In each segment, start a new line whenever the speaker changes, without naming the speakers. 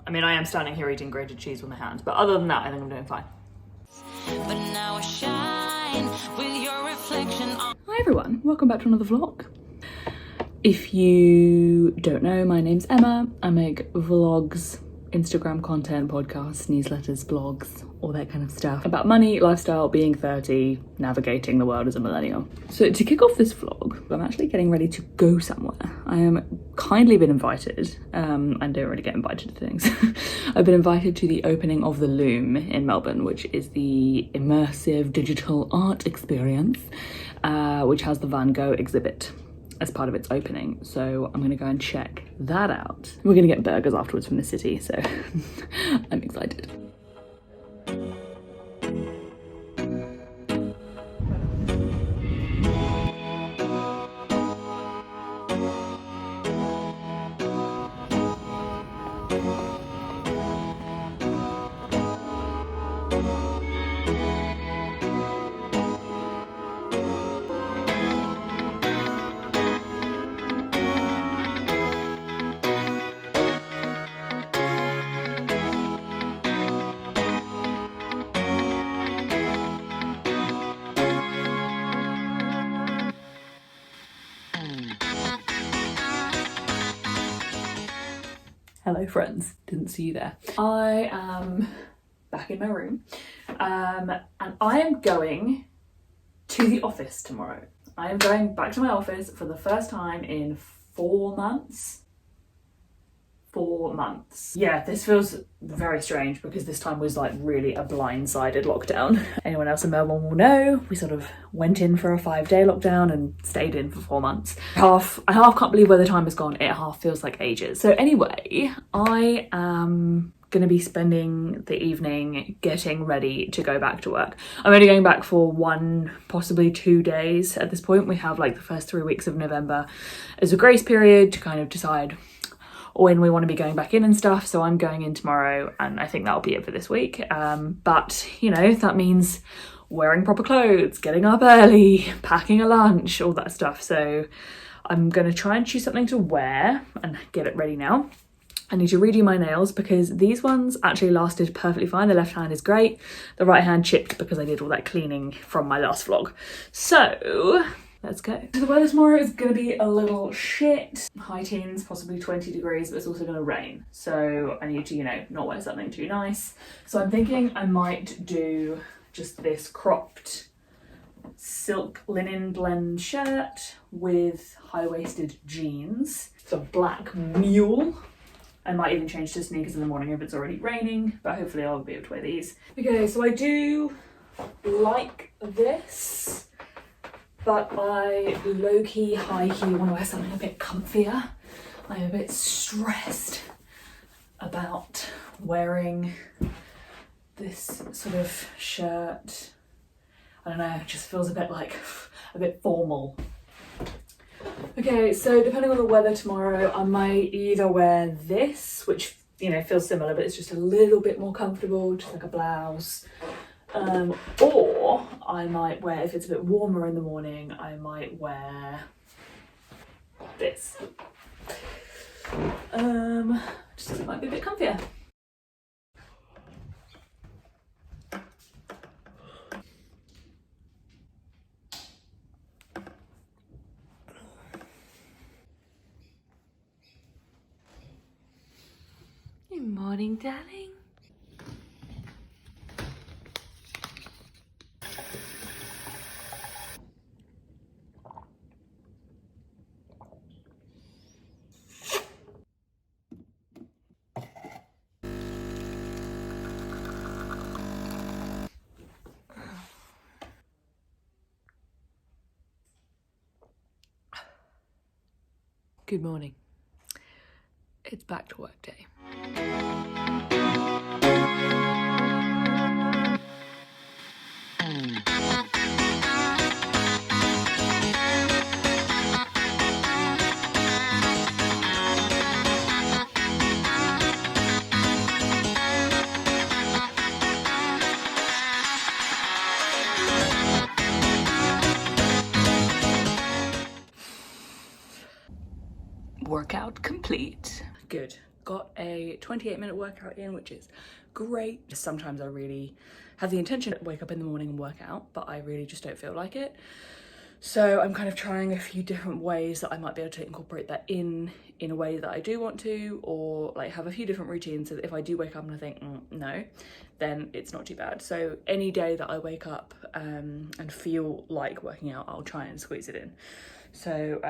I mean, I am standing here eating grated cheese with my hands, but other than that, I think I'm doing fine. But now I shine with your reflection on... Hi everyone, welcome back to another vlog. If you don't know, my name's Emma. I make vlogs, Instagram content, podcasts, newsletters, blogs, all that kind of stuff about money, lifestyle, being 30, navigating the world as a millennial. So to kick off this vlog, I'm actually getting ready to go somewhere. I am kindly been invited, and don't really get invited to things. I've been invited to the opening of the Lume in Melbourne, which is the immersive digital art experience, which has the Van Gogh exhibit as part of its opening. So I'm gonna go and check that out. We're gonna get burgers afterwards from the city, so I'm excited. Hello friends, didn't see you there. I am back in my room and I am going to the office tomorrow. I am going back to my office for the first time in 4 months. 4 months. Yeah, this feels very strange because this time was like really a blindsided lockdown. Anyone else in Melbourne will know, we sort of went in for a 5-day lockdown and stayed in for 4 months. I half can't believe where the time has gone. It half feels like ages. So anyway, I am gonna be spending the evening getting ready to go back to work. I'm only going back for 1, possibly 2 days at this point. We have like the first 3 weeks of November as a grace period to kind of decide when we want to be going back in and stuff. So I'm going in tomorrow and I think that'll be it for this week. But you know, that means wearing proper clothes, getting up early, packing a lunch, all that stuff. So I'm gonna try and choose something to wear and get it ready now. I need to redo my nails because these ones actually lasted perfectly fine. The left hand is great. The right hand chipped because I did all that cleaning from my last vlog. So let's go. The weather tomorrow is gonna be a little shit. High teens, possibly 20 degrees, but it's also gonna rain. So I need to, you know, not wear something too nice. So I'm thinking I might do just this cropped silk linen blend shirt with high-waisted jeans. So black mule. I might even change to sneakers in the morning if it's already raining, but hopefully I'll be able to wear these. Okay, so I do like this, but I low-key, high-key want to wear something a bit comfier. I'm a bit stressed about wearing this sort of shirt. I don't know, it just feels a bit like, a bit formal. Okay, so depending on the weather tomorrow, I might either wear this, which, you know, feels similar, but it's just a little bit more comfortable, just like a blouse. Or I might wear, if it's a bit warmer in the morning, I might wear this. Just so it might be a bit comfier. Good morning, darling. Good morning. It's back to work day. Workout complete. Good. got a 28-minute workout in, which is great. Sometimes I really have the intention to wake up in the morning and work out, but I really just don't feel like it. So I'm kind of trying a few different ways that I might be able to incorporate that in a way that I do want to, or like have a few different routines so that if I do wake up and I think no, then it's not too bad. So any day that I wake up and feel like working out, I'll try and squeeze it in. So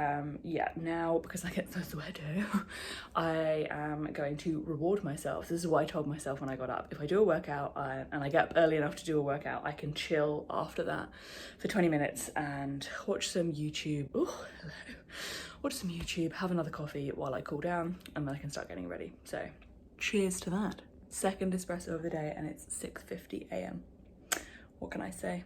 yeah, now because I get so sweaty, I am going to reward myself. This is what I told myself when I got up. If I do a workout and I get up early enough to do a workout, I can chill after that for 20 minutes and watch some YouTube. Oh, hello. Watch some YouTube, have another coffee while I cool down, and then I can start getting ready. So cheers to that. Second espresso of the day, and it's 6:50 a.m. What can I say?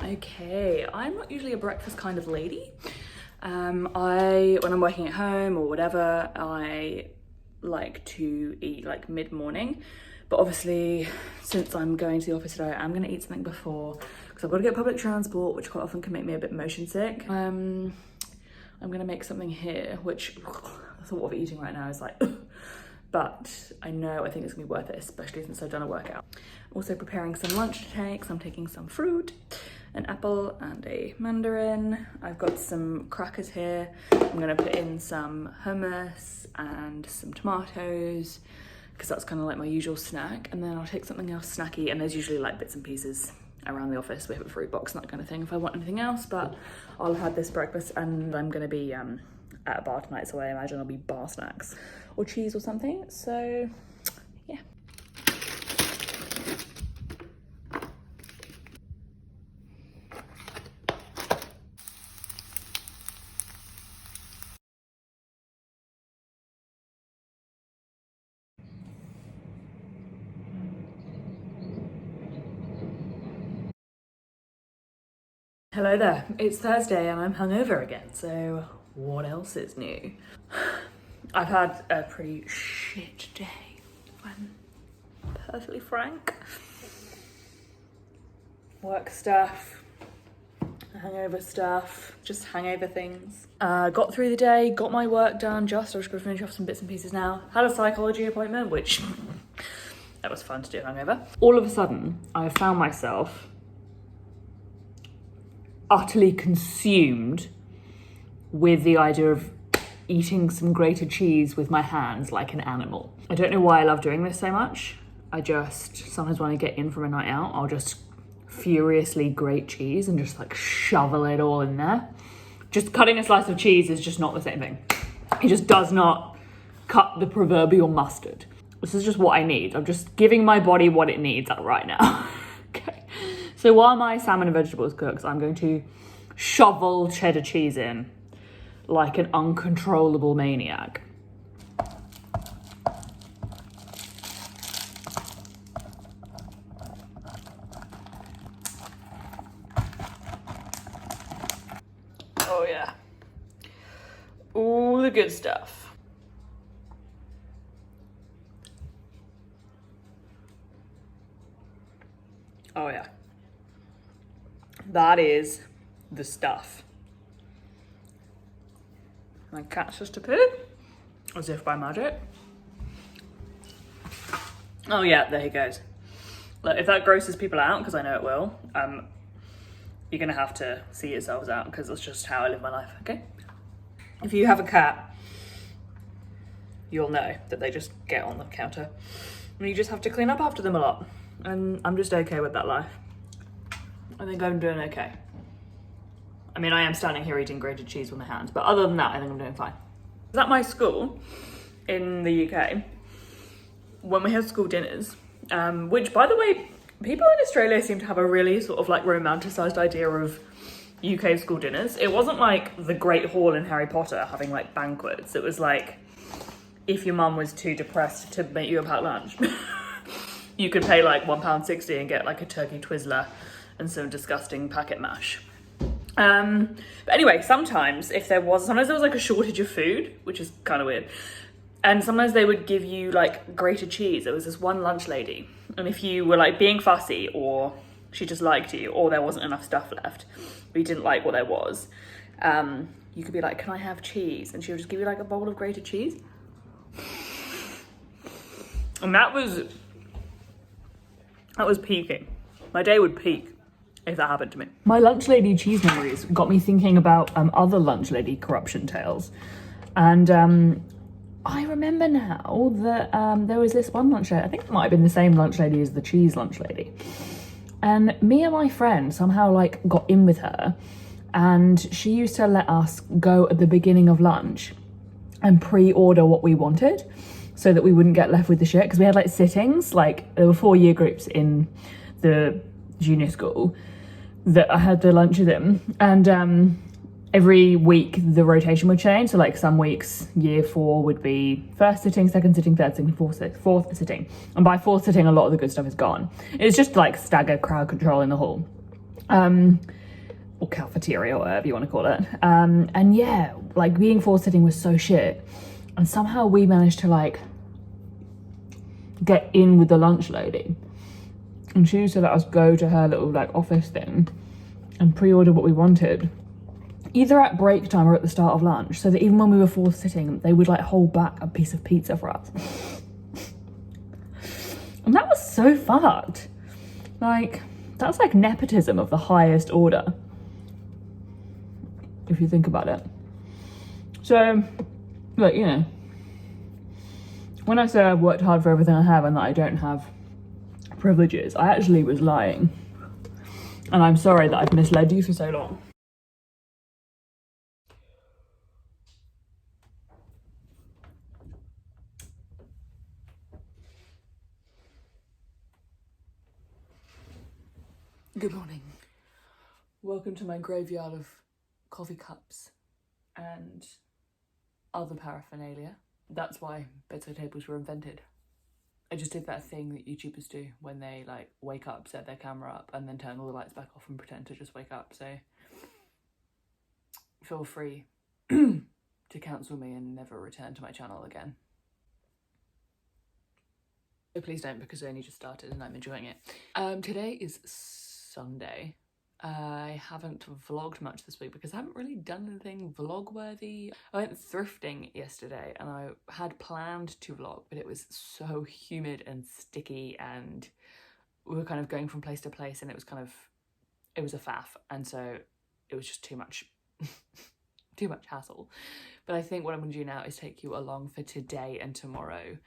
Okay, I'm not usually a breakfast kind of lady. When I'm working at home or whatever, I like to eat like mid-morning. But obviously, since I'm going to the office today, I'm gonna eat something before, because I've got to get public transport, which quite often can make me a bit motion sick. I'm gonna make something here, which the thought of eating right now is like, but I think it's gonna be worth it, especially since I've done a workout. I'm also preparing some lunch to take, so I'm taking some fruit, an apple and a mandarin. I've got some crackers here. I'm gonna put in some hummus and some tomatoes, because that's kind of like my usual snack. And then I'll take something else snacky, and there's usually like bits and pieces around the office. We have a fruit box and that kind of thing if I want anything else, but I'll have had this breakfast, and I'm gonna be at a bar tonight, so I imagine I'll be bar snacks or cheese or something. So yeah. Hello there, it's Thursday and I'm hungover again, so what else is new? I've had a pretty shit day, if I'm perfectly frank. Work stuff, hangover stuff, just hangover things. Got through the day, got my work done, I was gonna finish off some bits and pieces now. Had a psychology appointment, which that was fun to do hungover. All of a sudden, I found myself utterly consumed with the idea of eating some grated cheese with my hands like an animal. I don't know why I love doing this so much. I just, sometimes when I get in from a night out, I'll just furiously grate cheese and just like shovel it all in there. Just cutting a slice of cheese is just not the same thing. It just does not cut the proverbial mustard. This is just what I need. I'm just giving my body what it needs right now. Okay. So while my salmon and vegetables cooks, I'm going to shovel cheddar cheese in like an uncontrollable maniac. Oh yeah. All the good stuff. Oh yeah. That is the stuff. My cat's just appeared, as if by magic. Oh yeah, there he goes. Look, if that grosses people out, because I know it will, you're gonna have to see yourselves out, because that's just how I live my life, okay? If you have a cat, you'll know that they just get on the counter, and you just have to clean up after them a lot. And I'm just okay with that life. I think I'm doing okay. I mean, I am standing here eating grated cheese with my hands, but other than that, I think I'm doing fine. At my school in the UK, when we have school dinners, which by the way, people in Australia seem to have a really sort of like romanticized idea of UK school dinners. It wasn't like the Great Hall in Harry Potter having like banquets. It was like, if your mum was too depressed to make you a packed lunch, you could pay like £1.60 and get like a turkey Twizzler and some disgusting packet mash. But anyway, sometimes there was like a shortage of food, which is kind of weird. And sometimes they would give you like grated cheese. There was this one lunch lady, and if you were like being fussy, or she just liked you, or there wasn't enough stuff left, but you didn't like what there was, you could be like, can I have cheese? And she would just give you like a bowl of grated cheese. And that was peaking. My day would peak if that happened to me. My lunch lady cheese memories got me thinking about other lunch lady corruption tales. And I remember now that there was this one lunch lady, I think it might have been the same lunch lady as the cheese lunch lady. And me and my friend somehow like got in with her, and she used to let us go at the beginning of lunch and pre-order what we wanted so that we wouldn't get left with the shit. Because we had like sittings, like there were 4 year groups in the junior school that I had the lunches in, and every week the rotation would change. So like some weeks, year 4 would be first sitting, second sitting, third sitting, fourth sitting. And by fourth sitting, a lot of the good stuff is gone. It's just like stagger crowd control in the hall. Or cafeteria, or whatever you want to call it. And yeah, like being fourth sitting was so shit. And somehow we managed to like get in with the lunch lady. And she used to let us go to her little like office thing and pre-order what we wanted, either at break time or at the start of lunch, so that even when we were fourth sitting, they would like hold back a piece of pizza for us. And that was so fucked. Like, that's like nepotism of the highest order, if you think about it. So, look, you know, when I say I've worked hard for everything I have and that I don't have privileges, I actually was lying. And I'm sorry that I've misled you for so long. Good morning. Welcome to my graveyard of coffee cups and other paraphernalia. That's why bedside tables were invented. I just did that thing that YouTubers do when they like wake up, set their camera up, and then turn all the lights back off and pretend to just wake up. So feel free to cancel me and never return to my channel again. So please don't, because I only just started and I'm enjoying it. Today is Sunday. I haven't vlogged much this week because I haven't really done anything vlog worthy. I went thrifting yesterday and I had planned to vlog, but it was so humid and sticky and we were kind of going from place to place, and it was a faff, and so it was just too much hassle. But I think what I'm going to do now is take you along for today and tomorrow,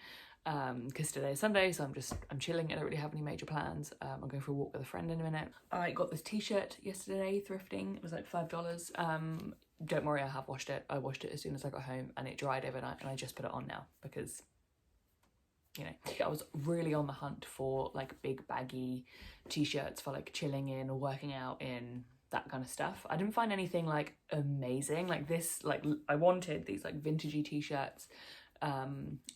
because today is Sunday, so I'm chilling. I don't really have any major plans. I'm going for a walk with a friend in a minute. I got this t-shirt yesterday thrifting. It was like $5. Don't worry, I have washed it. I washed it as soon as I got home and it dried overnight, and I just put it on now because, you know, I was really on the hunt for like big baggy t-shirts for like chilling in or working out in, that kind of stuff. I didn't find anything like amazing like this. Like I wanted these like vintagey t-shirts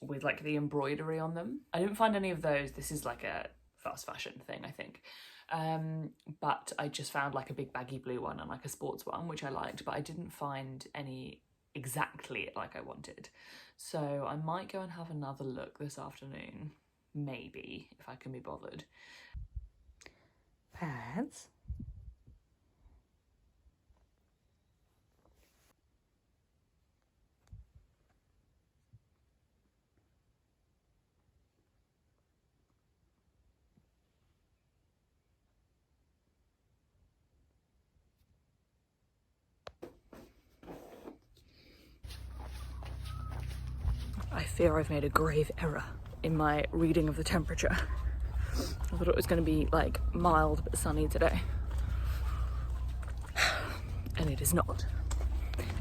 with like the embroidery on them. I didn't find any of those. This is like a fast fashion thing, I think. But I just found like a big baggy blue one and like a sports one, which I liked, but I didn't find any exactly like I wanted. So I might go and have another look this afternoon, maybe, if I can be bothered. Pads. I fear I've made a grave error in my reading of the temperature. I thought it was going to be like mild but sunny today. And it is not.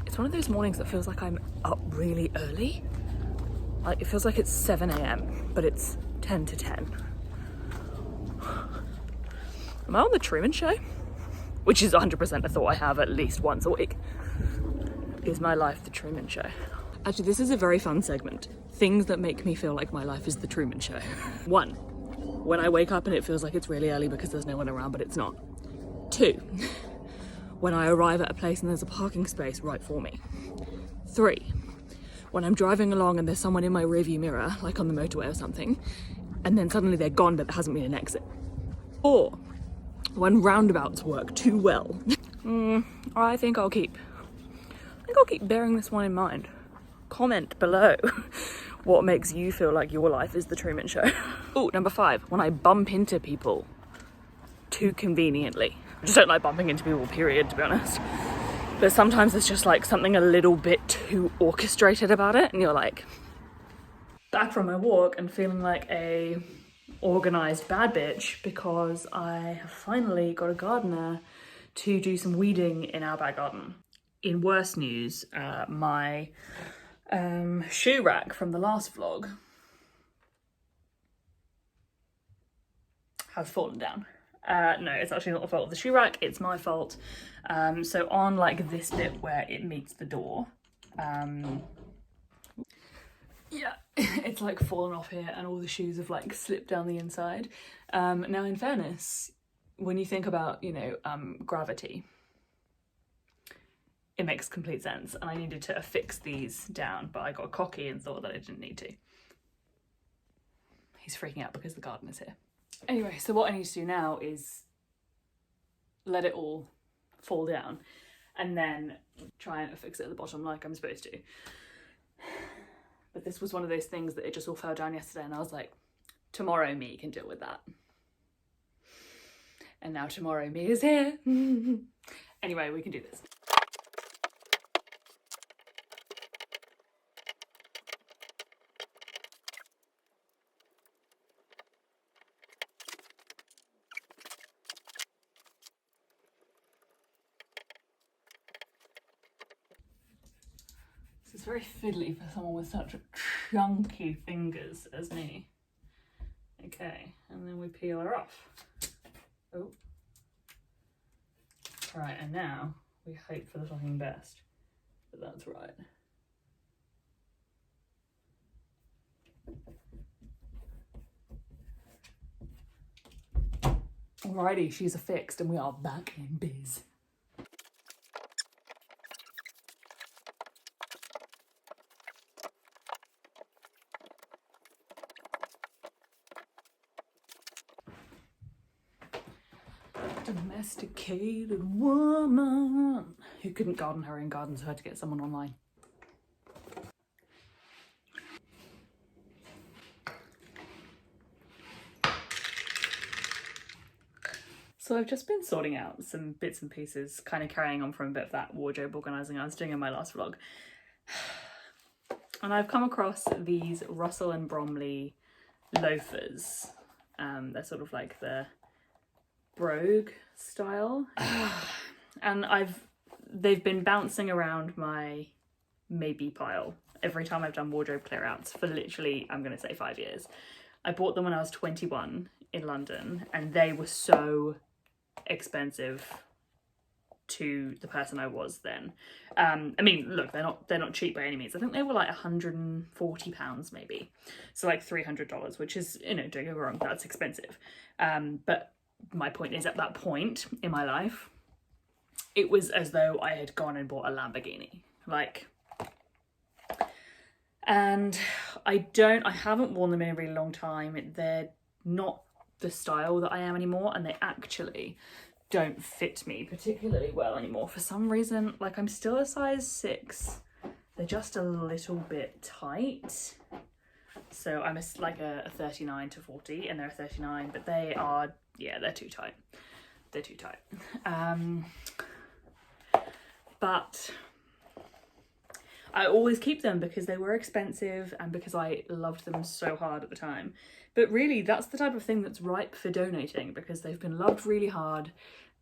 It's one of those mornings that feels like I'm up really early. Like it feels like it's 7 AM, but it's 10 to 10. Am I on the Truman Show? Which is 100% a thought I have at least once a week. Is my life the Truman Show? Actually, this is a very fun segment. Things that make me feel like my life is the Truman Show. 1, when I wake up and it feels like it's really early because there's no one around, but it's not. 2, when I arrive at a place and there's a parking space right for me. 3, when I'm driving along and there's someone in my rearview mirror, like on the motorway or something, and then suddenly they're gone but there hasn't been an exit. Or when roundabouts work too well. I think I'll keep bearing this one in mind. Comment below what makes you feel like your life is the Truman Show. Oh, number 5, when I bump into people too conveniently. I just don't like bumping into people, period, to be honest. But sometimes there's just like something a little bit too orchestrated about it, and you're like, back from my walk and feeling like a organised bad bitch because I have finally got a gardener to do some weeding in our back garden. In worse news, my shoe rack from the last vlog has fallen down. No, it's actually not the fault of the shoe rack, it's my fault. So on like this bit where it meets the door, yeah, it's like fallen off here and all the shoes have like slipped down the inside. Now in fairness, when you think about, you know, gravity, it makes complete sense, and I needed to affix these down, but I got cocky and thought that I didn't need to. He's freaking out because the gardener's here. Anyway, so what I need to do now is let it all fall down and then try and affix it at the bottom like I'm supposed to. But this was one of those things that it just all fell down yesterday, and I was like, tomorrow me can deal with that. And now tomorrow me is here. Anyway, we can do this. This is very fiddly for someone with such chunky fingers as me. Okay, and then we peel her off. Oh. Right, and now we hope for the fucking best, but that's right. Alrighty, she's affixed and we are back in biz. Domesticated woman who couldn't garden her own garden, so had to get someone online. So I've just been sorting out some bits and pieces, kind of carrying on from a bit of that wardrobe organising I was doing in my last vlog. And I've come across these Russell and Bromley loafers. They're sort of like the brogue style. And they've been bouncing around my maybe pile every time I've done wardrobe clear outs for literally, I'm gonna say 5 years. I bought them when I was 21 in London, and they were so expensive to the person I was then. I mean, look, they're not cheap by any means. I think they were like £140 maybe, so like $300, which is, you know, don't get me wrong, that's expensive. But my point is, at that point in my life, it was as though I had gone and bought a Lamborghini, like. And I haven't worn them in a really long time. They're not the style that I am anymore, and they actually don't fit me particularly well anymore for some reason. Like, I'm still a size 6. They're just a little bit tight. So I'm like a 39 to 40, and they're a 39, but they are, yeah, they're too tight. They're too tight. But I always keep them because they were expensive and because I loved them so hard at the time. But really, that's the type of thing that's ripe for donating, because they've been loved really hard.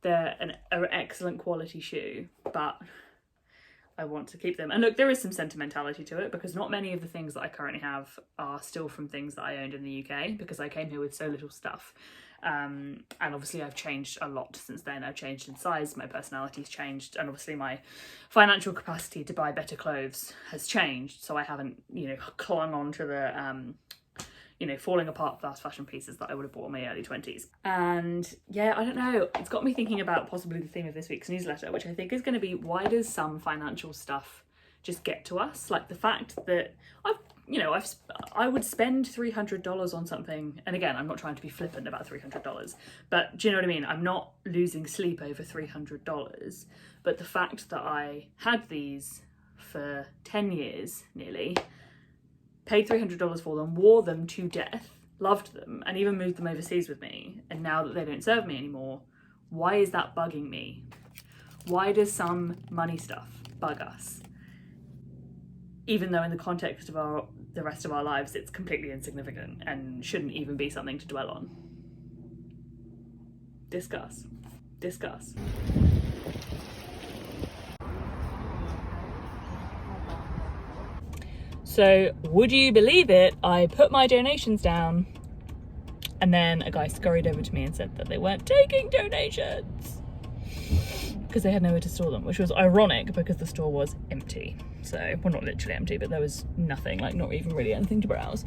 They're an excellent quality shoe, but I want to keep them. And look, there is some sentimentality to it, because not many of the things that I currently have are still from things that I owned in the UK, because I came here with so little stuff. And obviously I've changed a lot since then. I've changed in size, my personality's changed, and obviously my financial capacity to buy better clothes has changed. So I haven't, you know, clung on to the, you know, falling apart fast fashion pieces that I would have bought in my early 20s. And yeah, I don't know, it's got me thinking about possibly the theme of this week's newsletter, which I think is going to be, why does some financial stuff just get to us. Like the fact that I would spend $300 on something, and again, I'm not trying to be flippant about $300, but do you know what I mean? I'm not losing sleep over $300, but the fact that I had these for 10 years nearly, paid $300 for them, wore them to death, loved them, and even moved them overseas with me, and now that they don't serve me anymore, why is that bugging me? Why does some money stuff bug us? Even though in the context of the rest of our lives, it's completely insignificant and shouldn't even be something to dwell on. Discuss. Discuss. So, would you believe it? I put my donations down, and then a guy scurried over to me and said that they weren't taking donations because they had nowhere to store them, which was ironic because the store was empty. So, well, not literally empty, but there was nothing, like not even really anything to browse.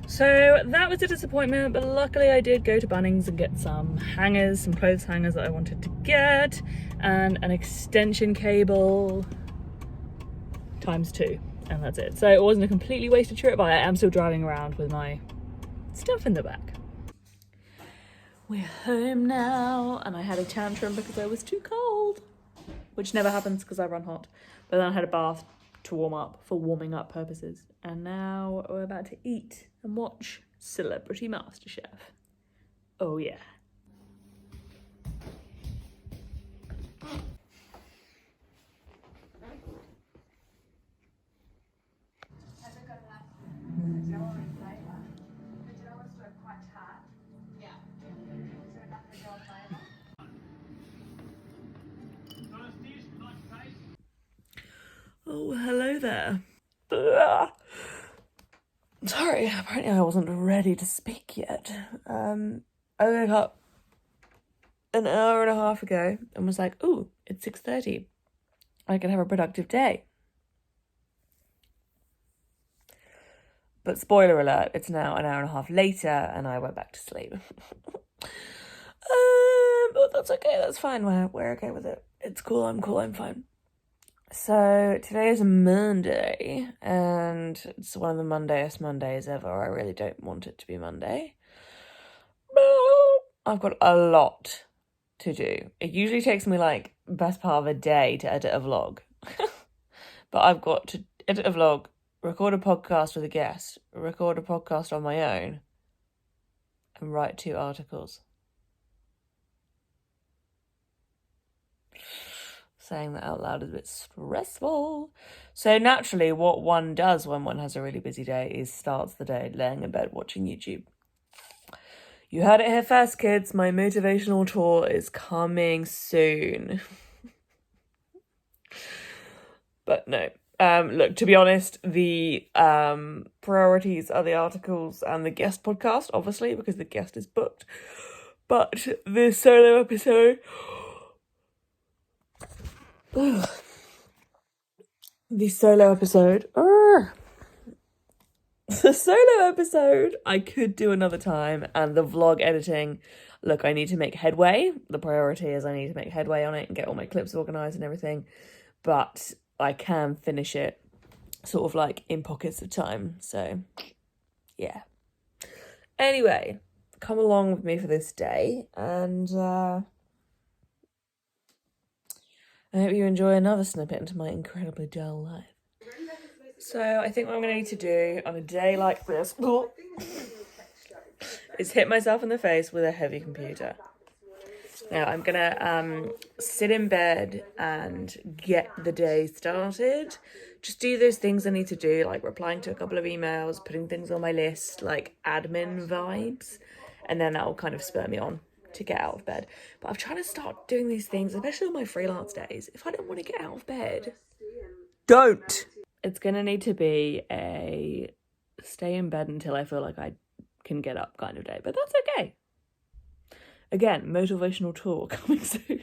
So that was a disappointment, but luckily I did go to Bunnings and get some hangers, some clothes hangers that I wanted to get, and an extension cable ×2, and that's it. So it wasn't a completely wasted trip, but I am still driving around with my stuff in the back. We're home now, and I had a tantrum because I was too cold, which never happens because I run hot. But then I had a bath to warm up for warming up purposes, and now we're about to eat and watch Celebrity MasterChef. Oh yeah. Oh, hello there. Sorry, apparently I wasn't ready to speak yet. I woke up an hour and a half ago and was like, ooh, it's 6:30. I can have a productive day. But spoiler alert, it's now an hour and a half later and I went back to sleep. But that's okay, that's fine. We're okay with it. It's cool, I'm fine. So today is a Monday, and it's one of the Mondayest Mondays ever. I really don't want it to be Monday. I've got a lot to do. It usually takes me like best part of a day to edit a vlog. But I've got to edit a vlog, record a podcast with a guest, record a podcast on my own, and write 2 articles. Saying that out loud is a bit stressful. So naturally, what one does when one has a really busy day is starts the day laying in bed watching YouTube. You heard it here first, kids. My motivational tour is coming soon. But no. Look, to be honest, the priorities are the articles and the guest podcast, obviously, because the guest is booked. But the solo episode... The solo episode I could do another time, and the vlog editing, look, I need to make headway. The priority is I need to make headway on it and get all my clips organised and everything, but I can finish it sort of like in pockets of time, so yeah. Anyway, come along with me for this day, and I hope you enjoy another snippet into my incredibly dull life. So I think what I'm going to need to do on a day like this is hit myself in the face with a heavy computer. Now I'm going to sit in bed and get the day started. Just do those things I need to do, like replying to a couple of emails, putting things on my list, like admin vibes, and then that will kind of spur me on to get out of bed. But I'm trying to start doing these things, especially on my freelance days. If I don't want to get out of bed, don't. It's going to need to be a stay in bed until I feel like I can get up kind of day, but that's okay. Again, motivational tour coming soon.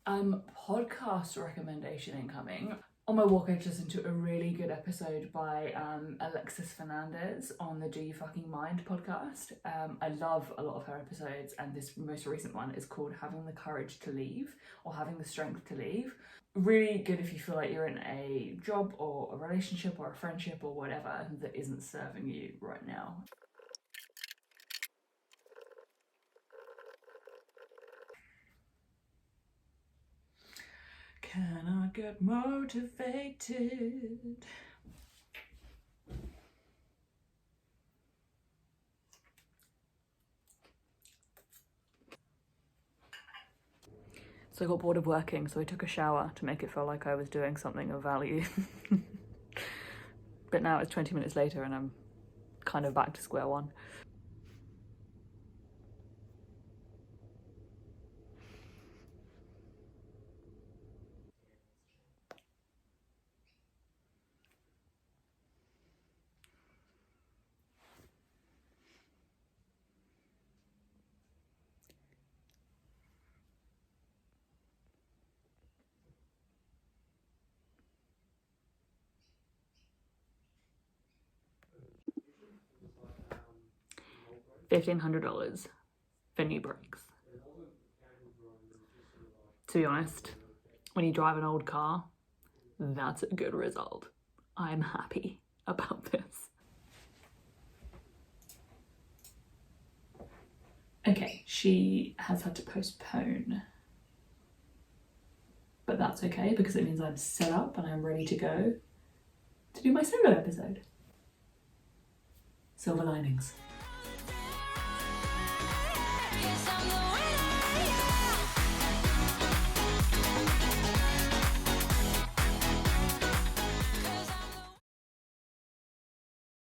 Podcast recommendation incoming. On my walk, I just listened to a really good episode by Alexis Fernandez on the Do You Fucking Mind podcast. I love a lot of her episodes, and this most recent one is called Having the Courage to Leave, or Having the Strength to Leave. Really good if you feel like you're in a job or a relationship or a friendship or whatever that isn't serving you right now. Can I get motivated? So I got bored of working, so I took a shower to make it feel like I was doing something of value. But now it's 20 minutes later and I'm kind of back to square one. $1,500 for new brakes. To be honest, when you drive an old car, that's a good result. I'm happy about this. Okay, she has had to postpone. But that's okay because it means I'm set up and I'm ready to go to do my solo episode. Silver linings.